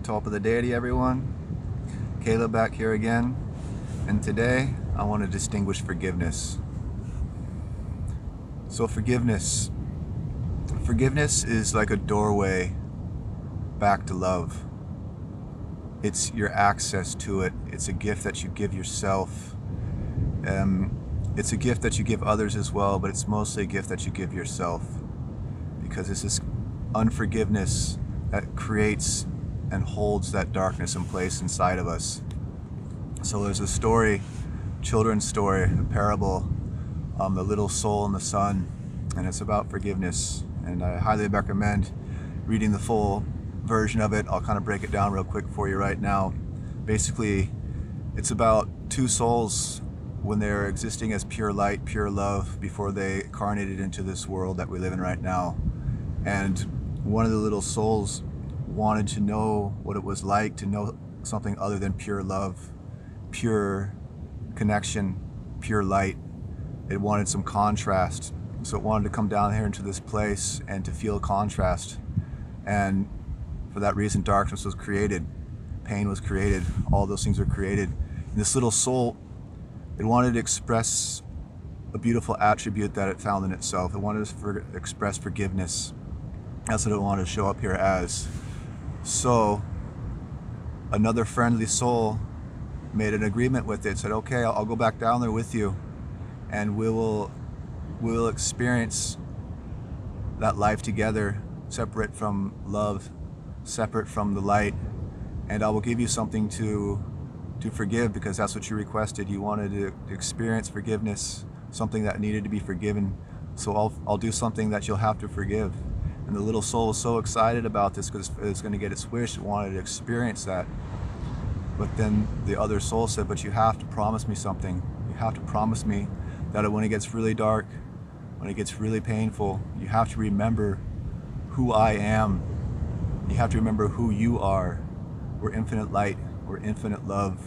Top of the day to everyone. Caleb back here again. And today I want to distinguish forgiveness. So forgiveness is like a doorway back to love. It's your access to it. It's a gift that you give yourself. It's a gift that you give others as well, but it's mostly a gift that you give yourself, because it's this unforgiveness that creates and holds that darkness in place inside of us. So there's a story, children's story, a parable, The Little Soul and the Sun, and it's about forgiveness. And I highly recommend reading the full version of it. I'll kind of break it down real quick for you right now. Basically, it's about two souls when they're existing as pure light, pure love, before they incarnated into this world that we live in right now. And one of the little souls wanted to know what it was like to know something other than pure love, pure connection, pure light. It wanted some contrast. So it wanted to come down here into this place and to feel contrast. And for that reason, darkness was created, pain was created, all those things were created. And this little soul, it wanted to express a beautiful attribute that it found in itself. It wanted to express forgiveness. That's what it wanted to show up here as. So another friendly soul made an agreement with it, said, okay, I'll go back down there with you, and we'll experience that life together, separate from love, separate from the light, and I will give you something to forgive, because that's what you requested. You wanted to experience forgiveness, something that needed to be forgiven. So I'll do something that you'll have to forgive. And the little soul was so excited about this because it's going to get its wish. It wanted to experience that. But then the other soul said, but you have to promise me something. You have to promise me that when it gets really dark, when it gets really painful, you have to remember who I am. You have to remember who you are. We're infinite light. We're infinite love.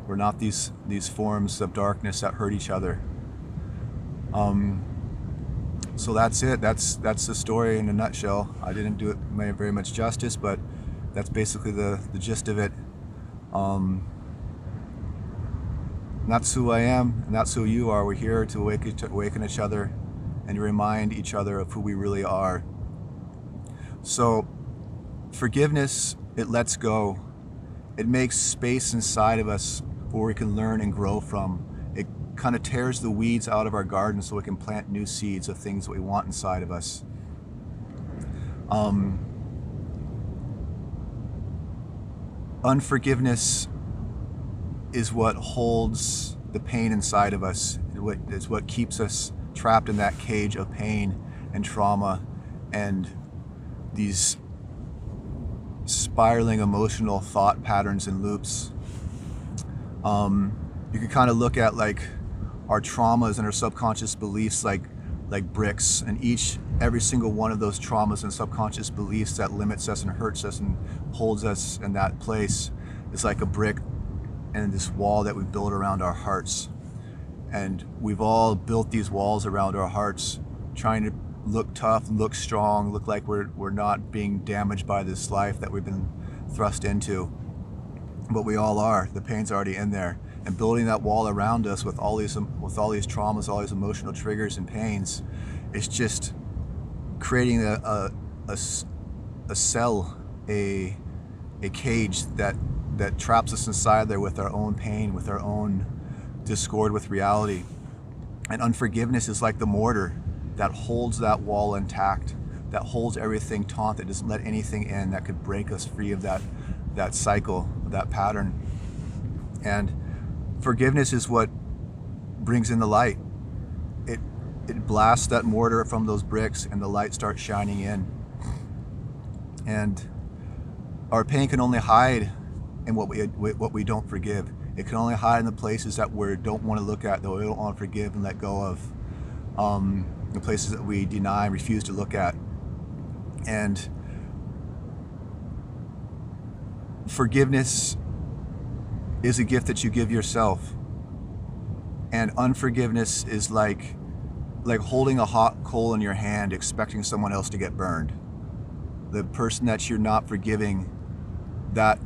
We're not these forms of darkness that hurt each other. So that's it. That's the story in a nutshell. I didn't do it very much justice, but that's basically the gist of it. That's who I am, and that's who you are. We're here to awaken each other and to remind each other of who we really are. So forgiveness, it lets go. It makes space inside of us where we can learn and grow from. It kind of tears the weeds out of our garden so we can plant new seeds of things that we want inside of us. Unforgiveness is what holds the pain inside of us. It's what keeps us trapped in that cage of pain and trauma and these spiraling emotional thought patterns and loops. You can kind of look at like our traumas and our subconscious beliefs like bricks, and every single one of those traumas and subconscious beliefs that limits us and hurts us and holds us in that place is like a brick and this wall that we build around our hearts. And we've all built these walls around our hearts, trying to look tough, look strong, look like we're not being damaged by this life that we've been thrust into. But we all are. The pain's already in there. And building that wall around us with all these traumas, all these emotional triggers and pains, it's just creating a cell, a cage that traps us inside there with our own pain, with our own discord with reality. And unforgiveness is like the mortar that holds that wall intact, that holds everything taut, that doesn't let anything in that could break us free of that cycle, that pattern. And forgiveness is what brings in the light. It blasts that mortar from those bricks and the light starts shining in. And our pain can only hide in what we don't forgive. It can only hide in the places that we don't want to look at, that we don't want to forgive and let go of. The places that we deny and refuse to look at. And forgiveness is a gift that you give yourself. And unforgiveness is like holding a hot coal in your hand, expecting someone else to get burned. The person that you're not forgiving, that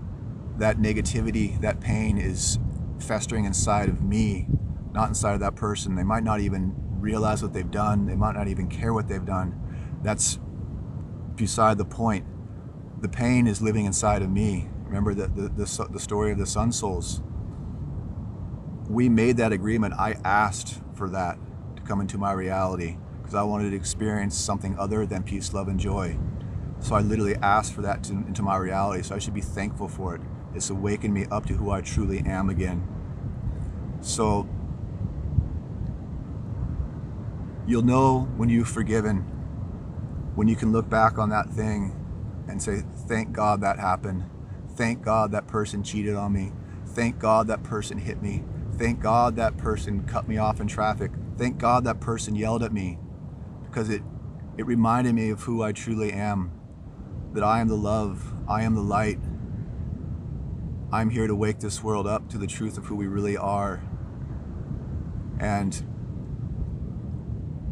negativity, that pain is festering inside of me, not inside of that person. They might not even realize what they've done. They might not even care what they've done. That's beside the point. The pain is living inside of me. Remember the story of the Sun Souls. We made that agreement. I asked for that to come into my reality because I wanted to experience something other than peace, love, and joy. So I literally asked for that into my reality. So I should be thankful for it. It's awakened me up to who I truly am again. So you'll know when you've forgiven, when you can look back on that thing and say, thank God that happened. Thank God that person cheated on me. Thank God that person hit me. Thank God that person cut me off in traffic. Thank God that person yelled at me, because it reminded me of who I truly am, that I am the love, I am the light. I'm here to wake this world up to the truth of who we really are. And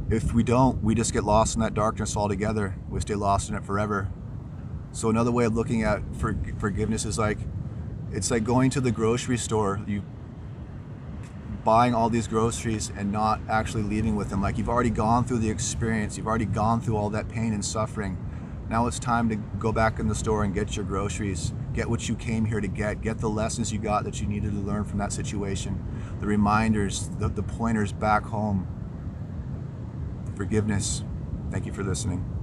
if we don't, we just get lost in that darkness altogether. We stay lost in it forever. So another way of looking at forgiveness is it's like going to the grocery store, you buying all these groceries and not actually leaving with them. Like, you've already gone through the experience, you've already gone through all that pain and suffering. Now it's time to go back in the store and get your groceries, get what you came here to get the lessons you got that you needed to learn from that situation, the reminders, the pointers back home. Forgiveness. Thank you for listening.